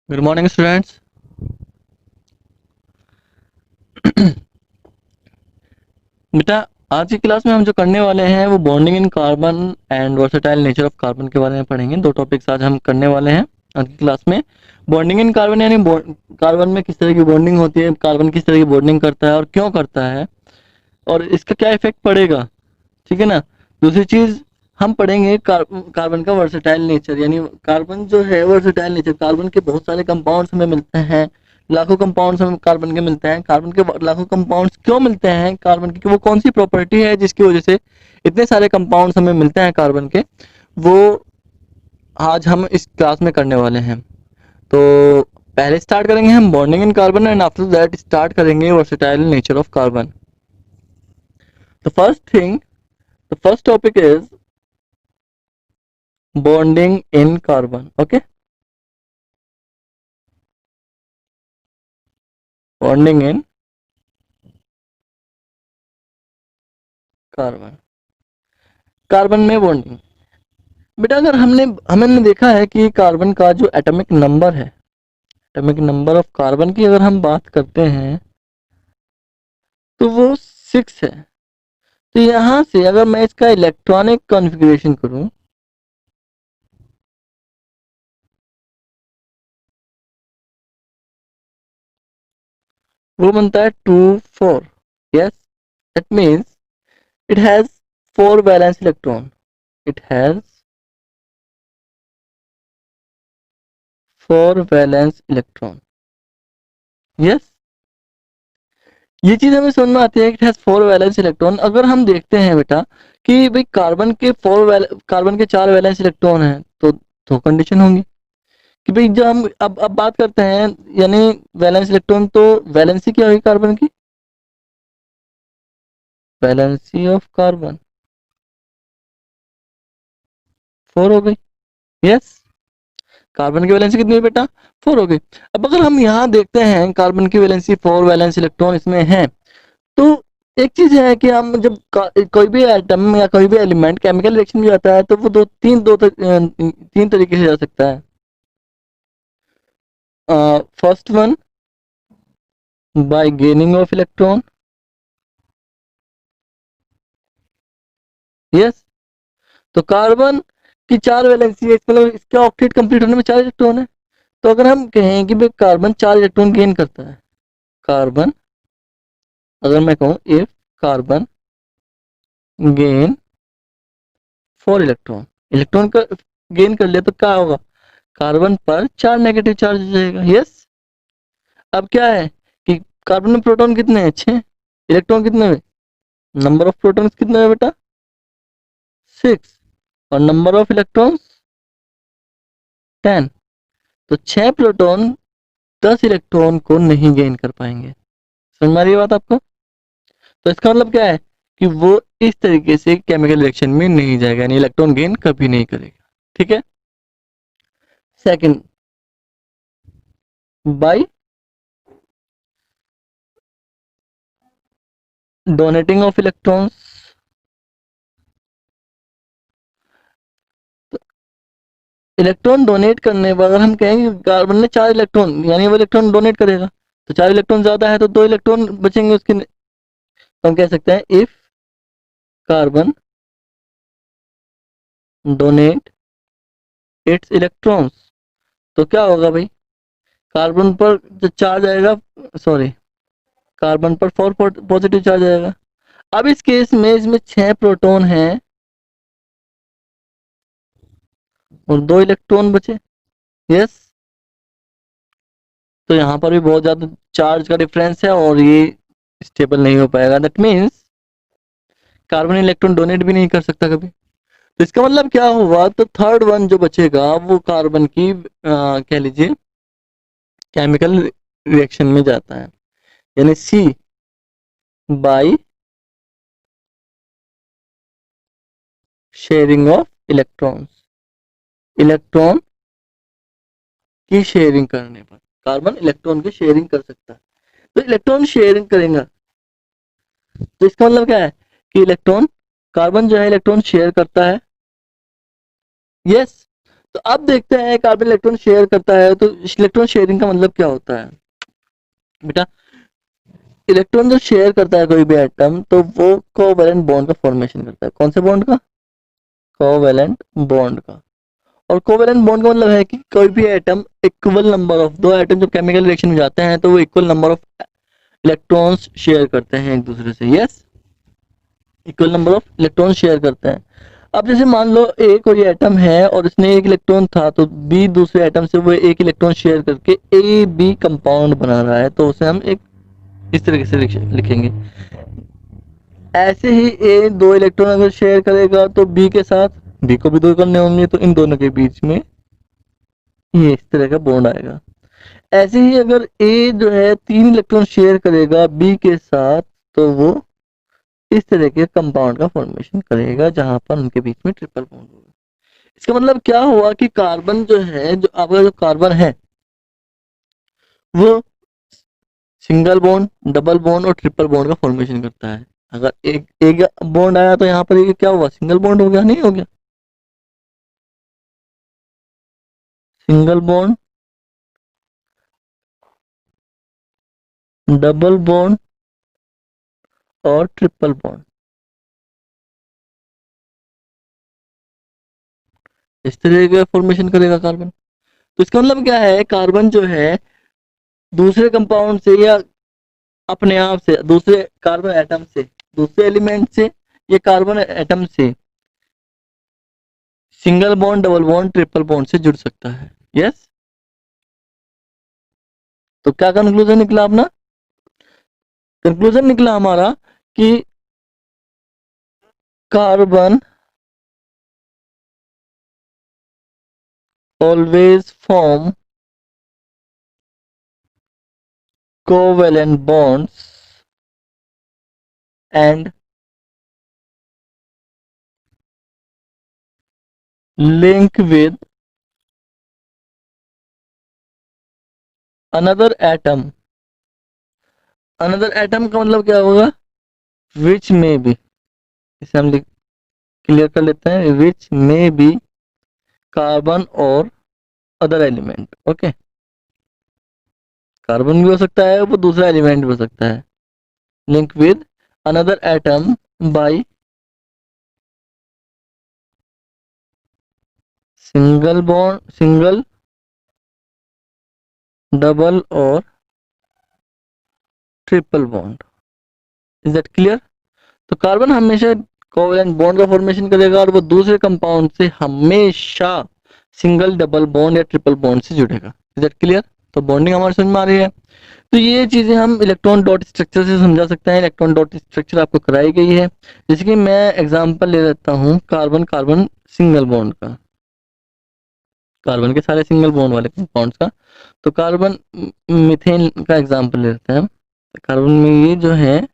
Good morning students. बेटा, आज की क्लास में हम जो करने वाले हैं वो bonding in carbon and versatile nature of carbon के बारे में पढ़ेंगे। दो टॉपिक्स आज हम करने वाले हैं आज की क्लास में। बॉन्डिंग इन कार्बन यानी कार्बन में किस तरह की बॉन्डिंग होती है, कार्बन किस तरह की बॉन्डिंग करता है और क्यों करता है, और इसका क्या इफेक्ट पड़ेगा। ठीक है ना। दूसरी चीज हम पढ़ेंगे कार्बन का वर्सेटाइल नेचर, यानी कार्बन जो है वर्सेटाइल नेचर, कार्बन के बहुत सारे कंपाउंड्स हमें मिलते हैं। लाखों कंपाउंड्स हमें कार्बन के मिलते हैं। कार्बन के लाखों कंपाउंड्स क्यों मिलते हैं कार्बन की, वो कौन सी प्रॉपर्टी है जिसकी वजह से इतने सारे कंपाउंड्स हमें मिलते हैं कार्बन के, वो आज हम इस क्लास में करने वाले हैं। तो पहले स्टार्ट करेंगे हम bonding in carbon and after that start करेंगे versatile nature of carbon. The first thing, the first topic is bonding in carbon. Okay, bonding in carbon. Carbon में बॉन्डिंग, बेटा अगर हमने देखा है कि कार्बन का जो एटॉमिक नंबर है, एटॉमिक नंबर ऑफ कार्बन की अगर हम बात करते हैं तो वो 6 है। तो यहां से अगर मैं इसका इलेक्ट्रॉनिक कॉन्फ़िगरेशन करूं, वो बनता है 2 4। Yes, that means it has 4 valence electron. It has 4 valence electron. Yes, ये चीज हमें समझ में आती है कि इट हैज 4 वैलेंस इलेक्ट्रॉन। अगर हम देखते हैं बेटा कि भाई कार्बन के 4 वैलेंस इलेक्ट्रॉन हैं, तो दो कंडीशन होंगी कि भाई जब हम अब बात करते हैं, यानी वैलेंस इलेक्ट्रॉन, तो वैलेंसी क्या होगी कार्बन की, वैलेंसी ऑफ कार्बन 4 हो गई। यस, कार्बन की वैलेंसी कितनी है बेटा, 4 हो गई। अब अगर हम यहाँ देखते हैं कार्बन की वैलेंसी 4 वैलेंस इलेक्ट्रॉन इसमें है, तो एक चीज है कि हम जब कोई भी एटम या कोई भी एलिमेंट केमिकल रिएक्शन में जाता है तो वो तीन तरीके से जा सकता है। First one by gaining of electron. Yes, तो कार्बन की 4 वैलेंसी है, इसका मतलब इसका ऑक्टेट कंप्लीट होने में 4 इलेक्ट्रॉन है। तो अगर हम कहें कि भाई कार्बन 4 इलेक्ट्रॉन गेन करता है, कार्बन, अगर मैं कहूँ if carbon gain 4 electron, electron का गेन कर लिया तो क्या होगा, कार्बन पर 4 नेगेटिव चार्ज हो जाएगा। यस, अब क्या है कि कार्बन में प्रोटॉन कितने हैं, 6, इलेक्ट्रॉन कितने हैं, नंबर ऑफ प्रोटॉन्स कितने हैं बेटा, 6, और नंबर ऑफ इलेक्ट्रॉन्स 10। तो 6 प्रोटॉन 10 इलेक्ट्रॉन को नहीं गेन कर पाएंगे। समझ में आ रही है बात आपको। तो इसका मतलब क्या है कि वो इस तरीके से केमिकल रिएक्शन में नहीं जाएगा, यानी इलेक्ट्रॉन गेन कभी नहीं करेगा। ठीक है। Second, by donating of electrons. Electron donate करने पर अगर हम कहेंगे कार्बन ने 4 इलेक्ट्रॉन, यानी वो इलेक्ट्रॉन डोनेट करेगा, तो 4 इलेक्ट्रॉन ज्यादा है तो 2 इलेक्ट्रॉन बचेंगे उसके। तो हम कह सकते हैं if carbon donate it's electrons, तो क्या होगा भाई, कार्बन पर जो चार्ज आएगा, सॉरी, कार्बन पर 4 पॉजिटिव चार्ज आएगा। अब इस केस में इसमें 6 प्रोटॉन हैं और 2 इलेक्ट्रॉन बचे। यस, तो यहाँ पर भी बहुत ज्यादा चार्ज का डिफरेंस है और ये स्टेबल नहीं हो पाएगा। That means carbon electron donate भी नहीं कर सकता कभी। तो इसका मतलब क्या हुआ, तो थर्ड वन जो बचेगा वो कार्बन की कह लीजिए केमिकल रिएक्शन में जाता है, यानी C by sharing of electrons. Electron की शेयरिंग करने पर कार्बन इलेक्ट्रॉन की शेयरिंग कर सकता है। तो इलेक्ट्रॉन शेयरिंग करेगा, तो इसका मतलब क्या है कि इलेक्ट्रॉन, कार्बन जो है इलेक्ट्रॉन शेयर करता है। यस, तो अब देखते हैं कार्बन इलेक्ट्रॉन शेयर करता है, तो इलेक्ट्रॉन शेयरिंग का मतलब क्या होता है बेटा। इलेक्ट्रॉन जो शेयर करता है कोई भी एटम, तो वो कोवैलेंट बॉन्ड का फॉर्मेशन करता है। कौन से बॉन्ड का? कोवैलेंट बॉन्ड का। और कोवैलेंट बॉन्ड का मतलब है कि कोई भी एटम इक्वल नंबर ऑफ, दो एटम जब केमिकल रिएक्शन में जाते हैं तो वो equal number of electrons share करते हैं एक दूसरे से। Yes, equal number of electron share करते हैं। अब जैसे मान लो ए कोई एटम है और इसने एक इलेक्ट्रॉन था, तो बी दूसरे एटम से वो एक इलेक्ट्रॉन शेयर करके ए बी कंपाउंड बना रहा है, तो उसे हम एक इस तरीके से लिखेंगे। ऐसे ही ए दो इलेक्ट्रॉन अगर शेयर करेगा तो बी के साथ, बी को भी दो करने होंगे, तो इन दोनों के बीच में ये इस तरह का बॉन्ड आएगा। ऐसे ही अगर ए जो है तीन इलेक्ट्रॉन शेयर करेगा बी के साथ, तो वो इस तरह के कंपाउंड का फॉर्मेशन करेगा जहां पर उनके बीच में ट्रिपल बॉन्ड होगा। इसका मतलब क्या हुआ कि कार्बन जो है, जो आपका जो कार्बन है, वो सिंगल बॉन्ड, डबल बॉन्ड और ट्रिपल बॉन्ड का फॉर्मेशन करता है। अगर एक एक बॉन्ड आया तो यहाँ पर ये क्या हुआ? सिंगल बॉन्ड हो गया, नहीं हो गया? सिंगल बॉन्ड, डबल बॉन्ड और ट्रिपल बॉन्ड, इस तरह का फॉर्मेशन करेगा कार्बन। तो इसका मतलब क्या है, कार्बन जो है दूसरे कंपाउंड से या अपने आप से, दूसरे कार्बन एटम से, दूसरे एलिमेंट से, ये कार्बन एटम से single bond, double bond, triple bond से जुड़ सकता है। यस, तो क्या कंक्लूजन निकला अपना? कंक्लूजन निकला हमारा कि carbon always form covalent bonds and link with another atom। another atom का मतलब क्या होगा? which may be, इसे हम क्लियर कर लेते हैं, which may be कार्बन और अदर एलिमेंट। ओके, कार्बन भी हो सकता है, वो दूसरा एलिमेंट भी हो सकता है। Link with another atom by single bond, single, double और triple bond. Is that clear? तो कार्बन हमेशा कोवैलेंट बॉन्ड का फॉर्मेशन करेगा और वो दूसरे कंपाउंड से हमेशा सिंगल, डबल बॉन्ड या ट्रिपल बॉन्ड से जुड़ेगा। Is that clear? तो बॉन्डिंग हमारे समझ में आ रही है। तो ये चीजें हम इलेक्ट्रॉन डॉट स्ट्रक्चर से समझा सकते हैं। इलेक्ट्रॉन डॉट स्ट्रक्चर आपको कराई गई है। जैसे कि मैं एग्जांपल ले लेता हूँ कार्बन कार्बन सिंगल बॉन्ड का, कार्बन के सारे सिंगल बॉन्ड वाले कंपाउंड्स का। तो कार्बन मीथेन का एग्जांपल ले लेते हैं हम। कार्बन में ये जो है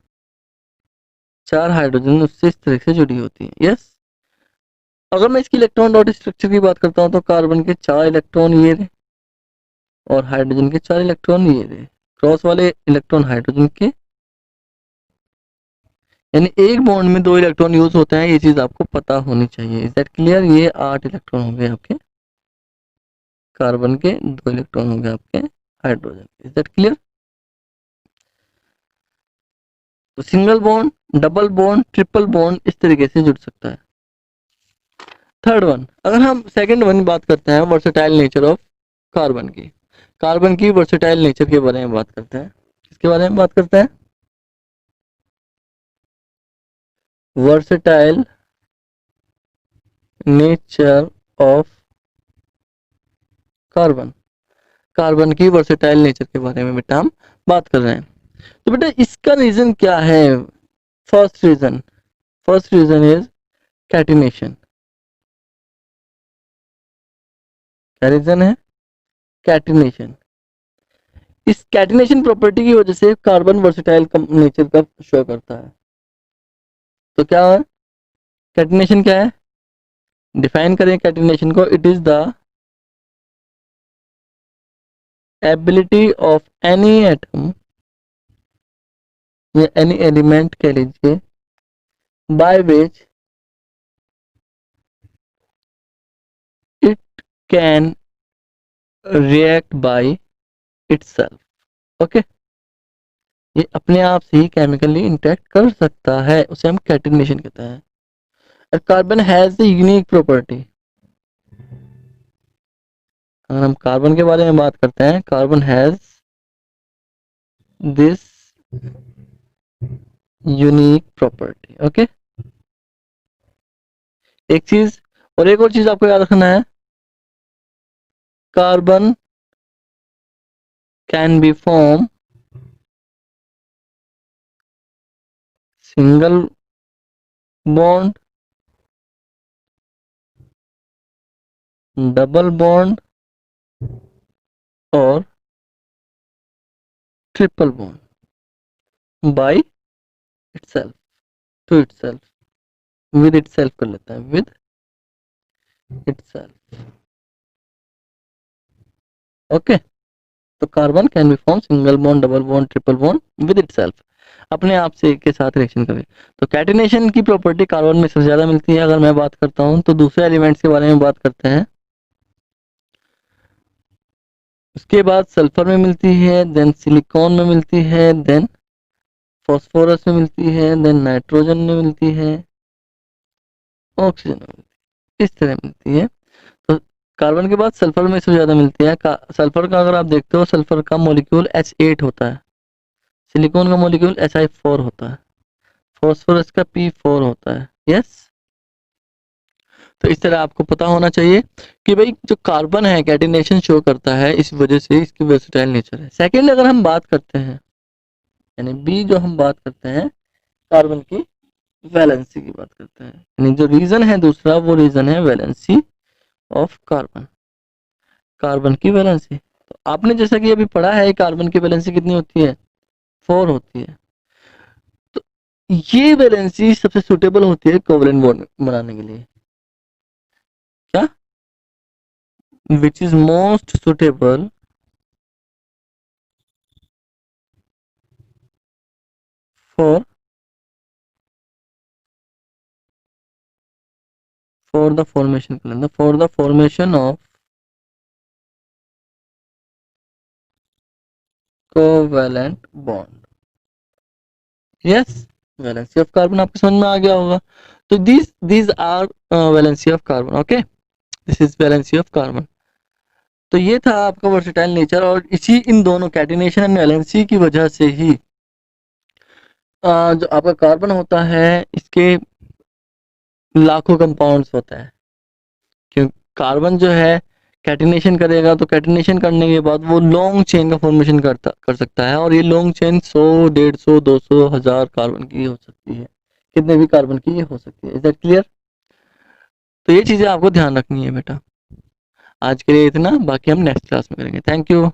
चार हाइड्रोजन उससे इस तरह से जुड़ी होती है। यस, अगर मैं इसकी इलेक्ट्रॉन डॉट स्ट्रक्चर की बात करता हूँ तो कार्बन के चार इलेक्ट्रॉन ये रहे और हाइड्रोजन के चार इलेक्ट्रॉन ये रहे। क्रॉस वाले इलेक्ट्रॉन हाइड्रोजन के, यानी एक बॉन्ड में दो इलेक्ट्रॉन यूज होते हैं, ये चीज आपको पता होनी चाहिए। Is that clear? ये 8 इलेक्ट्रॉन हो गए आपके कार्बन के, दो इलेक्ट्रॉन हो गए आपके हाइड्रोजन। Is that clear? तो single bond, double bond, triple bond इस तरीके से जुड़ सकता है। थर्ड वन, अगर हम सेकंड वन बात करते हैं वर्सेटाइल नेचर ऑफ कार्बन की, कार्बन की वर्सेटाइल नेचर के बारे में बात करते हैं। किसके बारे में बात करते हैं? Versatile nature of carbon, carbon की वर्सेटाइल नेचर के बारे में बेटा हम बात कर रहे हैं। तो बेटा इसका रीजन क्या है? First reason is catenation. क्या रीजन है? कैटिनेशन। इस कैटिनेशन प्रॉपर्टी की वजह से कार्बन वर्सेटाइल नेचर का शो करता है। तो क्या है कैटिनेशन? क्या है? डिफाइन करें कैटिनेशन को। It is the ability of any atom या एनी एलिमेंट कह लीजिए, by which it can react by itself. Okay, ये अपने आप से ही केमिकली इंटरेक्ट कर सकता है, उसे हम कैटिनेशन कहते हैं। Carbon has the unique property, अगर हम कार्बन के बारे में बात करते हैं, carbon has this unique property. Okay, एक चीज और एक और चीज आपको याद रखना है, carbon can be form single bond, double bond और triple bond by itself, to itself, with itself कर लेता है, विद इटसेल्फ। ओके, तो carbon can be form single bond, double bond, triple bond with itself, अपने आप से के साथ रिएक्शन करे। तो कैटिनेशन की प्रॉपर्टी कार्बन में सबसे ज्यादा मिलती है। अगर मैं बात करता हूं तो दूसरे एलिमेंट्स के बारे में बात करते हैं, उसके बाद सल्फर में मिलती है, देन सिलिकॉन में मिलती है, देन फॉस्फोरस में मिलती है, देन नाइट्रोजन में मिलती है, ऑक्सीजन में मिलती है, इस तरह मिलती है। तो कार्बन के बाद सल्फर में सबसे ज्यादा मिलती है। सल्फर का अगर आप देखते हो, सल्फर का मॉलिक्यूल H8 होता है, सिलिकॉन का मॉलिक्यूल Si4 होता है, फॉस्फोरस का P4 होता है। यस, तो इस तरह आपको पता होना चाहिए कि भाई जो कार्बन है कैटिनेशन शो करता है, इस वजह से इसकी वर्सेटाइल नेचर है। सेकेंड, अगर हम बात करते हैं, यानी बी जो हम बात करते हैं, कार्बन की वैलेंसी की बात करते हैं, यानी जो रीजन है दूसरा, वो रीजन है वैलेंसी ऑफ कार्बन, कार्बन की वैलेंसी। तो आपने जैसा कि अभी पढ़ा है, कार्बन की वैलेंसी कितनी होती है, 4 होती है। तो ये वैलेंसी सबसे सुटेबल होती है कोवलेंट बॉन्ड बनाने के लिए। क्या, which is most suitable for the formation for the formation of covalent bond। Yes, valency of carbon आपको समझ में आ गया होगा। तो these are valency of carbon. Okay, this is valency of carbon. तो ये था आपका वर्सेटाइल नेचर, और इसी इन दोनों कैटिनेशन एंड वैलेंसी की वजह से ही जो आपका कार्बन होता है, इसके लाखों कंपाउंड्स होता है। क्यों, कार्बन जो है कैटिनेशन करेगा, तो कैटिनेशन करने के बाद वो लॉन्ग चेन का फॉर्मेशन कर सकता है, और ये लॉन्ग चेन 100, 150, 200, 1000 कार्बन की हो सकती है, कितने भी कार्बन की ये हो सकती है। Is that clear? तो ये चीजें आपको ध्यान रखनी है बेटा। आज के लिए इतना, बाकी हम नेक्स्ट क्लास में करेंगे। Thank you.